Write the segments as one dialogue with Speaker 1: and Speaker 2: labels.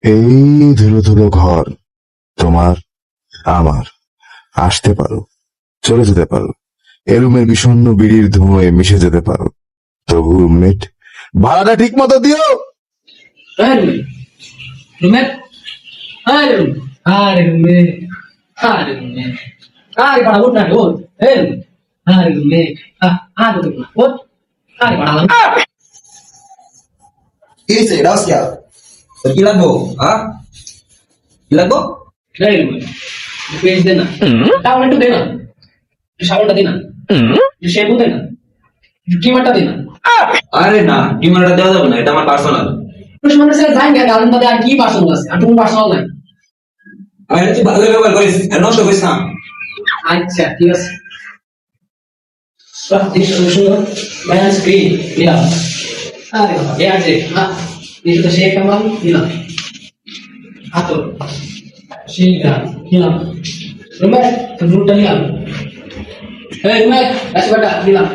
Speaker 1: এই ধুলো ধুলো ঘর তোমার আমার, আসতে পারো, চলে যেতে পারো, এ রুমের বিষণ্ণ বিড়ির ধোঁয়ায় মিশে যেতে পারো, তবু রুমমেট ভাড়াটা ঠিক মতো দিও।
Speaker 2: রুমের আরে রুম আরে রুমে আরে রুমে আরে বড় উঠ না ওঠ আরে রুমে আরে তো না ওঠ আরে বড়
Speaker 3: কি হয়েছে এটা কি তোর কি লাগবো কি লাগবো
Speaker 2: এই রুমে পেজ দে না টাওয়াল একটু দে না শাওয়ারটা দে না শ্যাম্পু দে না ক্রিমারটা দে না
Speaker 3: আরে না ডিমান্ডটা দেওয়া যাবে না, এটা আমার পার্সোনাল।
Speaker 2: প্রশ্ন মানে স্যার জানি না গার্ডেন মধ্যে আর কি পার্সোনাল আছে আর তুমি পার্সোনাল নাই।
Speaker 3: আমি তুই ভালো ব্যবহার করিস, নষ্ট করিস না।
Speaker 2: আচ্ছা ঠিক আছে সব দিন শুরু ব্যালেন্স স্ক্রিন নিলাম আরে বাবা এ আছে না এই তো শেখ কামাল নিলাম হাতো সেই গা নিলাম রুমে তো রুটটা নিলাম এই রুমে আসবাটা নিলাম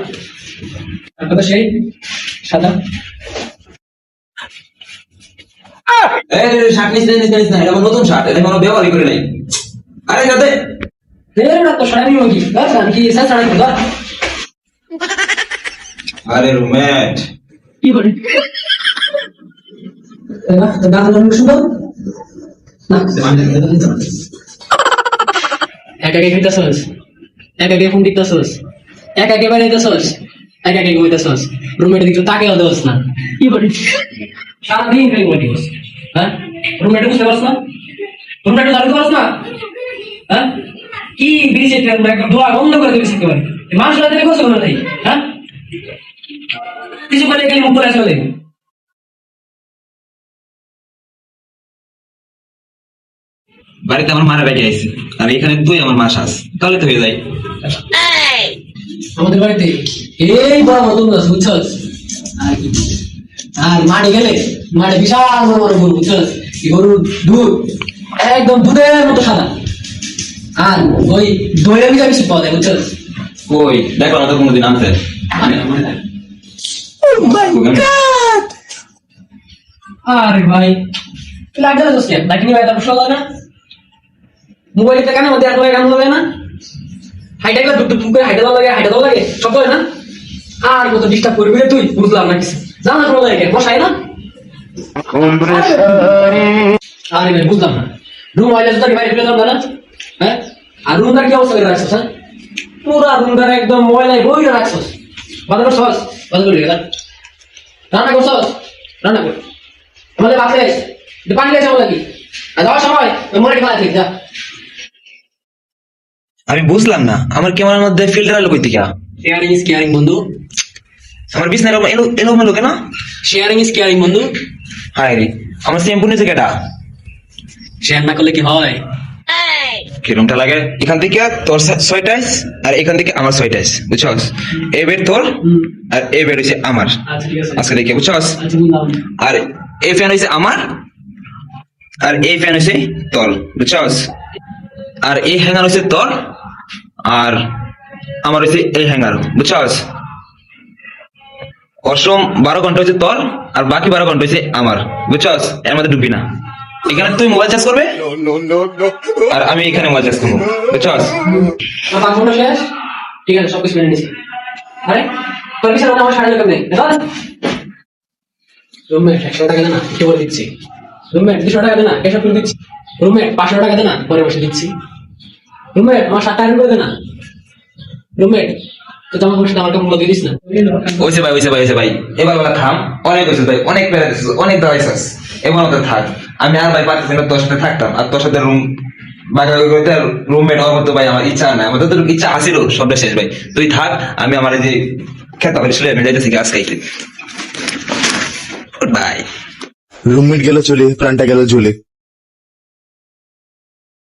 Speaker 2: আর কত সেই সাদা
Speaker 3: এই শার্ট নিস না, এটা আমার নতুন শার্ট, এটা কোনো ব্যবহারই করে নাই। আরে যাতে
Speaker 2: এই না তো সাড়ে নিও কি বাস আমি কি স্যার সাড়ে নিও
Speaker 3: আরে রুমেট
Speaker 2: কি বলি এবার তো গান গান শুনো না একা একা খেতেছস একা একা ফোন দিতেছস একা একা বাড়াইতেছস একা একা ঘুমাইতেছস রুমের দিকে তাকেও দেওয়াস না কি বলি সারাদিন খালি ঘুমাইতেছস হ্যাঁ রুমেটে বুঝতে পারছ না রুমেটে দাঁড়াতে পারছ না হ্যাঁ কি ব্রিজে একদম দোয়া বন্ধ করে দিবি একেবারে মানুষ রাতে বসে কোনো নাই হ্যাঁ কিছু করে গেলে মুখ করে আসলে
Speaker 3: বাড়িতে আমার মারা বেঁচে আইছে, আর এখানে তুই আমার মা শাস, তাহলে তো হয়ে যায়।
Speaker 2: আমাদের বাড়িতে এই বড় মতন গাছ বুঝছস আর মাঠে গেলে মাঠে বিশাল বড় বড় গরু বুঝছস এই গরুর দুধ একদম দুধের মতো সাদা আর ওই দইয়ের ভিতরে বেশি পাওয়া যায় বুঝছস
Speaker 3: কই দেখো না তো কোনোদিন আনতে।
Speaker 2: আরে ভাই লাইট জ্বালাচ্ছিস কেন লাইট নিয়ে বাইরে বসে না মোবাইলটা কেন মধ্যে আর গান হবে না হাইটা গেলে দুটো করে হাইটা দাও লাগে সব হয় না আর কত ডিস্টার্ব করবি রে তুই বুঝলাম না কিছু জানা কোনো লাগে বসাই না আরে ভাই বুঝলাম না রুম আইলে তো বাইরে ফেলে দাও না হ্যাঁ আর রুমটার কি অবস্থা করে রাখছস হ্যাঁ পুরা রুমটার একদম ময়লায় বইরে রাখছস বাদ করছস বাদ করে গেলা রান্না করছস রান্না কর আমাদের বাসে পানি গেছে বলে কি আর যাওয়ার সময় মনে ফেলা ঠিক যা
Speaker 3: আমি বুঝলাম না আমার ক্যামেরার মধ্যে ফিল্টার আলো কই থেকে?
Speaker 2: শেয়ারিং ইজ কেয়ারিং বন্ধু
Speaker 3: আমার বিছনা এলো মেলো কেন?
Speaker 2: শেয়ারিং ইজ কেয়ারিং বন্ধু
Speaker 3: হায় রে, আমার শ্যাম্পু নিয়েছে কেটা?
Speaker 2: শেয়ার না করলে কি হয়
Speaker 3: কিরমটা লাগে? এখান থেকে তোর 6টা আর এখান থেকে আমার 6টা, বুঝছস? এই বেড তোর আর এই বেড হইছে আমার।
Speaker 2: আচ্ছা ঠিক আছে
Speaker 3: আজকে দেখে বুঝছস?
Speaker 2: আচ্ছা বুঝলাম
Speaker 3: আর এই ফ্যান হইছে আমার আর এই ফ্যান হইছে তোর, বুঝছস? আর এই হ্যাঙ্গার হইছে তোর আর আমার হইছে এই হ্যাঙ্গার, বুঝছস? অসম 12 ঘন্টা হইছে তোর আর বাকি 12 ঘন্টা হইছে আমার, বুঝছস? এর মধ্যে ঢুকবি না। এখানে তুই মোবাইল চার্জ করবে আর আমি এখানে মোবাইল চার্জ করবো, বুঝছস?
Speaker 2: আমার 5 ঘন্টা শেষ ঠিক আছে সব কিছু মেনে নিছি আরে তোর কিছু আমার সাড়ে লোক নেই দেখো রুমমেট 100 টাকা দে না কি বলে দিচ্ছি রুমমেট 200 টাকা দে না কেসব করে দিচ্ছি রুমমেট 500 টাকা দে না পরে বসে দিচ্ছি রুমমেট আমার 7 টাকা করে দে না রুমমেট তো তোমার বসে আমার কাপড় দিয়ে দিস না
Speaker 3: হইছে ভাই এবার বলা থাম, অনেক হয়েছে ভাই, অনেক বেড়া দিছিস, অনেক দাঁড়াইছিস, এবার তো থাক। আমি আর ভাই পারতেছি না তোর সাথে থাকতাম, আর তোর সাথে রুমমেট হওয়ার মতো ভাই আমার ইচ্ছা নাই, আমাদের তো ইচ্ছা আসিল সবটা শেষ ভাই। তুই থাক, আমি আমার এই যে খেতে পারি আমি যাইতেছি গাছ খাইতে। বাই।
Speaker 1: রুমমেট গেল চলে, প্রাণটা গেল ঝুলে।